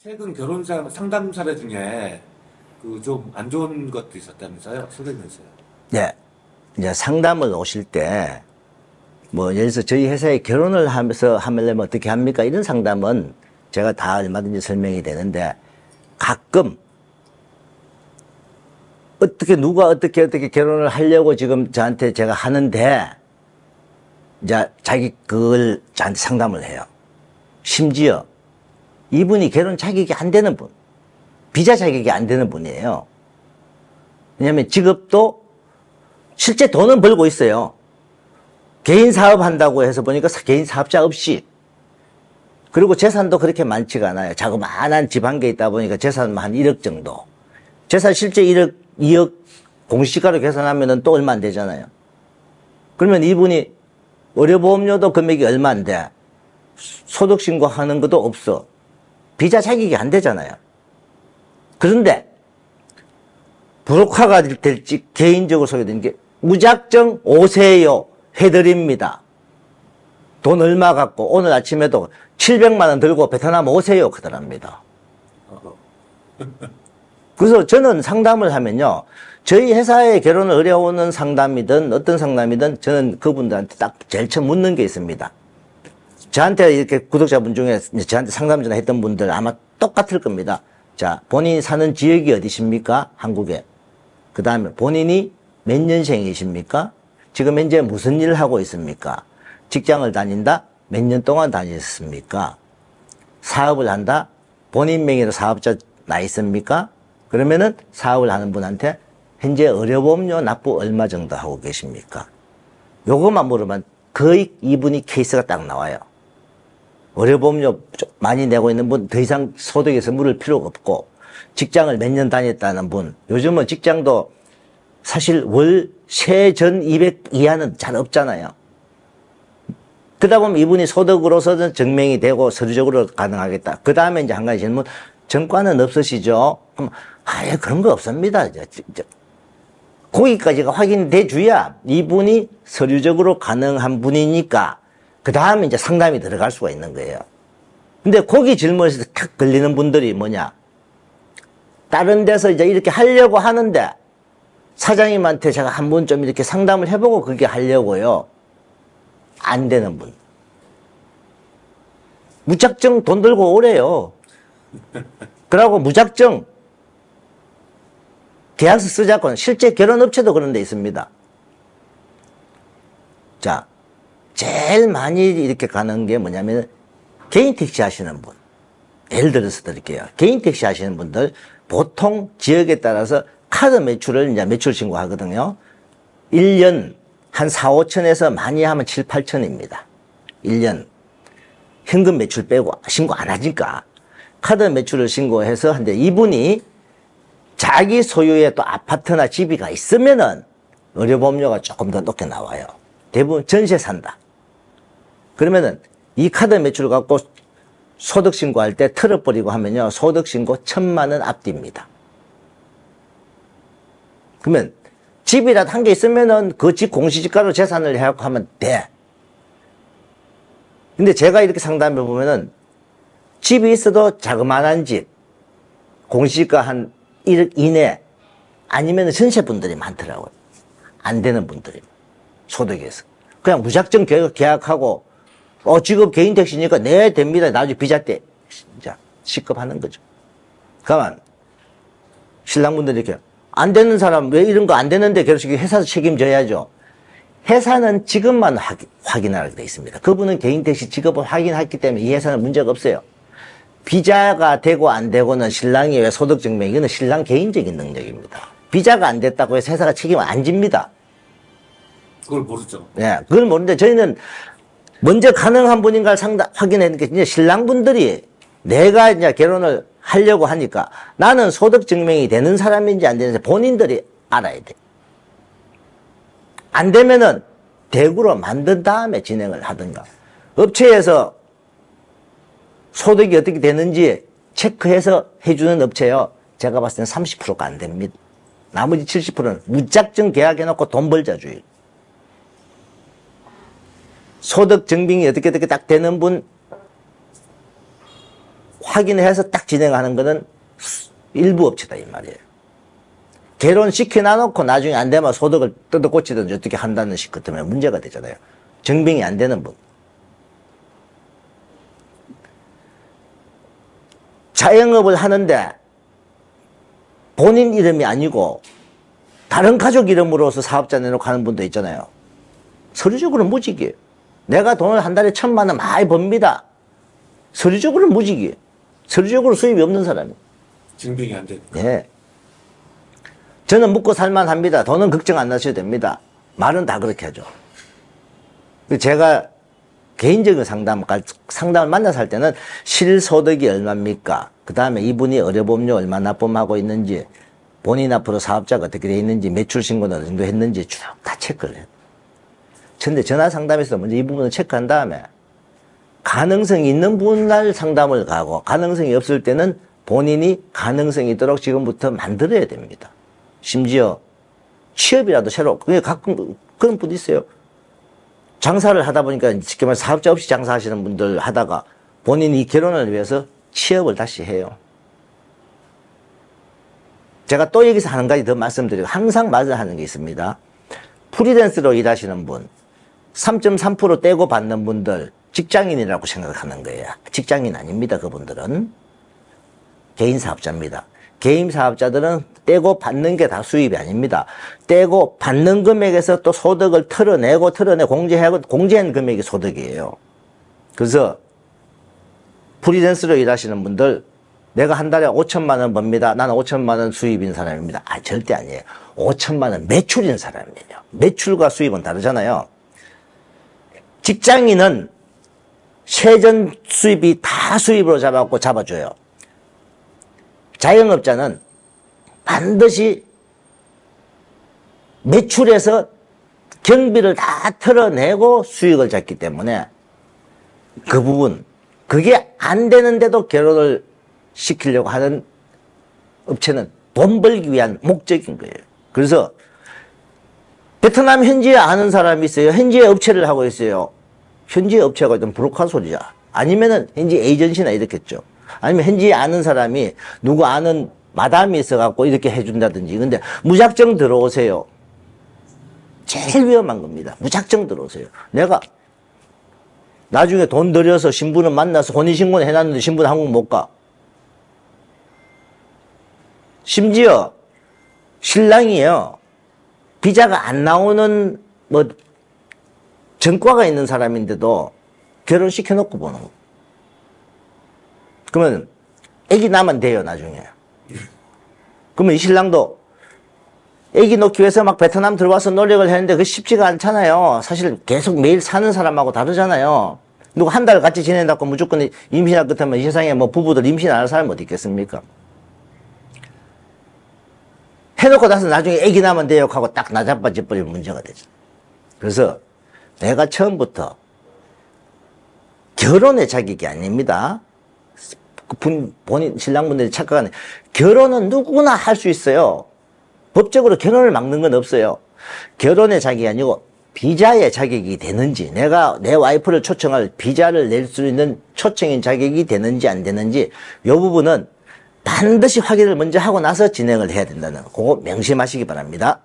최근 결혼 상담 사례 중에 그 좀 안 좋은 것도 있었다면서요? 소개해주세요. 네. 이제 상담을 오실 때, 뭐, 예를 들어서 저희 회사에 결혼을 하려면 어떻게 합니까? 이런 상담은 제가 다 얼마든지 설명이 되는데, 가끔, 누가 어떻게 결혼을 하려고 지금 저한테 제가 하는데, 이제 자기 그걸 저한테 상담을 해요. 심지어, 이분이 결혼 자격이 안 되는 분, 비자 자격이 안 되는 분이에요. 왜냐면 직업도 실제 돈은 벌고 있어요. 개인 사업 한다고 해서 보니까 개인 사업자 없이. 그리고 재산도 그렇게 많지가 않아요. 자그마한 집 한 개 있다 보니까 재산만 한 1억 정도. 재산 실제 1억, 2억 공시가로 계산하면 또 얼마 안 되잖아요. 그러면 이분이 의료보험료도 금액이 얼마 안 돼. 소득신고하는 것도 없어. 비자 자격이 안 되잖아요. 그런데 불혹화가 될지 개인적으로 소개되는 게 무작정 오세요 해드립니다. 돈 얼마 갖고 오늘 아침에도 700만 원 들고 베트남 오세요 그러랍니다. 그래서 저는 상담을 하면요, 저희 회사에 결혼을 어려워하는 상담이든 어떤 상담이든 저는 그분들한테 딱 제일 처음 묻는 게 있습니다. 저한테 이렇게 구독자분 중에 저한테 상담 전화 했던 분들 아마 똑같을 겁니다. 자, 본인이 사는 지역이 어디십니까? 한국에. 그 다음에 본인이 몇 년생이십니까? 지금 현재 무슨 일을 하고 있습니까? 직장을 다닌다? 몇 년 동안 다녔습니까? 사업을 한다? 본인 명의로 사업자 나 있습니까? 그러면은 사업을 하는 분한테 현재 의료보험료 납부 얼마 정도 하고 계십니까? 요것만 물으면 거의 이분이 케이스가 딱 나와요. 의료보험료 많이 내고 있는 분 더 이상 소득에서 물을 필요가 없고, 직장을 몇 년 다녔다는 분, 요즘은 직장도 사실 월 세전 200 이하는 잘 없잖아요. 그러다 보면 이분이 소득으로서는 증명이 되고 서류적으로 가능하겠다. 그 다음에 이제 한 가지 질문, 전과는 없으시죠? 그럼 아예 그런 거 없습니다. 거기까지가 확인돼 줘야 이분이 서류적으로 가능한 분이니까 그 다음에 이제 상담이 들어갈 수가 있는 거예요. 근데 거기 질문에서 탁 걸리는 분들이 뭐냐? 다른 데서 이제 이렇게 하려고 하는데 사장님한테 제가 한 번 좀 이렇게 상담을 해보고 그게 하려고요. 안 되는 분. 무작정 돈 들고 오래요. 그러고 무작정 계약서 쓰자고. 실제 결혼업체도 그런 데 있습니다. 자, 제일 많이 이렇게 가는 게 뭐냐면 개인 택시 하시는 분. 예를 들어서 드릴게요. 개인 택시 하시는 분들 보통 지역에 따라서 카드 매출을 이제 매출 신고하거든요. 1년 한 4, 5천에서 많이 하면 7, 8천입니다. 1년. 현금 매출 빼고 신고 안 하니까. 카드 매출을 신고해서 한데 이분이 자기 소유의 또 아파트나 집이가 있으면은 의료보험료가 조금 더 높게 나와요. 대부분 전세 산다. 그러면은 이 카드 매출을 갖고 소득신고할 때 틀어버리고 하면요, 소득신고 1,000만 원 앞뒤입니다. 그러면 집이라도 한 개 있으면은 그 집 공시지가로 재산을 해갖고 하면 돼. 근데 제가 이렇게 상담해 보면은 집이 있어도 자그마한 집, 공시지가 한 1억 이내, 아니면 전세분들이 많더라고요. 안 되는 분들이. 소득에서. 그냥 무작정 계약하고, 지금 개인 택시니까 네, 됩니다. 나중에 비자 때, 진짜, 시급하는 거죠. 그러면, 신랑분들이 이렇게, 안 되는 사람, 왜 이런 거 안 되는데 결혼식이 회사에서 책임져야죠. 회사는 직업만 확인하게 돼 있습니다. 그분은 개인 택시 직업을 확인했기 때문에 이 회사는 문제가 없어요. 비자가 되고 안 되고는 신랑이 왜 소득 증명, 이거는 신랑 개인적인 능력입니다. 비자가 안 됐다고 해서 회사가 책임을 안 집니다. 그걸 모르죠. 네, 그걸 모르는데 저희는 먼저 가능한 분인가를 확인했는 게 이제 신랑분들이 내가 이제 결혼을 하려고 하니까 나는 소득 증명이 되는 사람인지 안 되는지 본인들이 알아야 돼. 안 되면은 대구로 만든 다음에 진행을 하든가. 업체에서 소득이 어떻게 되는지 체크해서 해주는 업체요. 제가 봤을 때는 30%가 안 됩니다. 나머지 70%는 무작정 계약해놓고 돈 벌자 주의. 소득 증빙이 어떻게 딱 되는 분 확인해서 딱 진행하는 거는 일부 업체다 이 말이에요. 결혼시켜놔놓고 나중에 안 되면 소득을 뜯어고치든지 어떻게 한다는 식 같으면 문제가 되잖아요. 증빙이 안 되는 분. 자영업을 하는데 본인 이름이 아니고 다른 가족 이름으로서 사업자 내놓고 하는 분도 있잖아요. 서류적으로 무직이에요. 내가 돈을 한 달에 1,000만 원 많이 법니다. 서류적으로 무직이에요. 서류적으로 수입이 없는 사람이에요. 증빙이 안 되는. 네. 저는 묵고 살만합니다. 돈은 걱정 안 하셔도 됩니다. 말은 다 그렇게 하죠. 제가 개인적인 상담을 만나서 할 때는 실소득이 얼마입니까? 그 다음에 이분이 의료보험료 얼마 납부하고 있는지, 본인 앞으로 사업자가 어떻게 돼 있는지, 매출 신고는 어느 정도 했는지 쭉 다 체크를 해요. 근데 전화 상담에서 먼저 이 부분을 체크한 다음에 가능성이 있는 분날 상담을 가고 가능성이 없을 때는 본인이 가능성이 있도록 지금부터 만들어야 됩니다. 심지어 취업이라도 새로, 그게 가끔 그런 분도 있어요. 장사를 하다 보니까 쉽게 말해 사업자 없이 장사하시는 분들 하다가 본인이 결혼을 위해서 취업을 다시 해요. 제가 또 여기서 한 가지 더 말씀드리고 항상 맞아 하는 게 있습니다. 프리랜서로 일하시는 분, 3.3% 떼고 받는 분들 직장인이라고 생각하는 거예요. 직장인 아닙니다. 그분들은 개인 사업자입니다. 개인 사업자들은 떼고 받는 게 다 수입이 아닙니다. 떼고 받는 금액에서 또 소득을 털어내고 공제한 금액이 소득이에요. 그래서 프리랜서로 일하시는 분들, 내가 한 달에 5천만 원 법니다. 나는 5천만 원 수입인 사람입니다. 절대 아니에요. 5천만 원 매출인 사람이에요. 매출과 수입은 다르잖아요. 직장인은 세전 수입이 다 수입으로 잡아줘요. 자영업자는 반드시 매출에서 경비를 다 털어내고 수익을 잡기 때문에 그 부분, 그게 안 되는데도 결혼을 시키려고 하는 업체는 돈 벌기 위한 목적인 거예요. 그래서 베트남 현지에 아는 사람이 있어요. 현지에 업체를 하고 있어요. 현지에 업체가 좀 부룩한 소리야. 아니면은 현지 에이전시나 이렇겠죠. 아니면 현지에 아는 사람이 누구 아는 마담이 있어갖고 이렇게 해준다든지. 근데 무작정 들어오세요. 제일 위험한 겁니다. 무작정 들어오세요. 내가 나중에 돈 들여서 신부는 만나서 혼인신고는 해놨는데 신부는 한국 못 가. 심지어 신랑이요. 비자가 안 나오는 전과가 있는 사람인데도 결혼시켜놓고 보는 거. 그러면 애기 낳으면 돼요, 나중에. 그러면 이 신랑도 애기 놓기 위해서 막 베트남 들어와서 노력을 했는데 그게 쉽지가 않잖아요. 사실 계속 매일 사는 사람하고 다르잖아요. 누가 한 달 같이 지낸다고 무조건 임신할 것 같으면 이 세상에 부부들 임신 안 할 사람이 어디 있겠습니까? 해놓고 나서 나중에 애기 낳으면 돼요 하고 딱 나자빠져버리면 문제가 되죠. 그래서 내가 처음부터 결혼의 자격이 아닙니다. 본인 신랑분들이 착각하는, 결혼은 누구나 할 수 있어요. 법적으로 결혼을 막는 건 없어요. 결혼의 자격이 아니고 비자의 자격이 되는지, 내가 내 와이프를 초청할 비자를 낼 수 있는 초청인 자격이 되는지 안 되는지, 이 부분은 반드시 확인을 먼저 하고 나서 진행을 해야 된다는 거, 그거 명심하시기 바랍니다.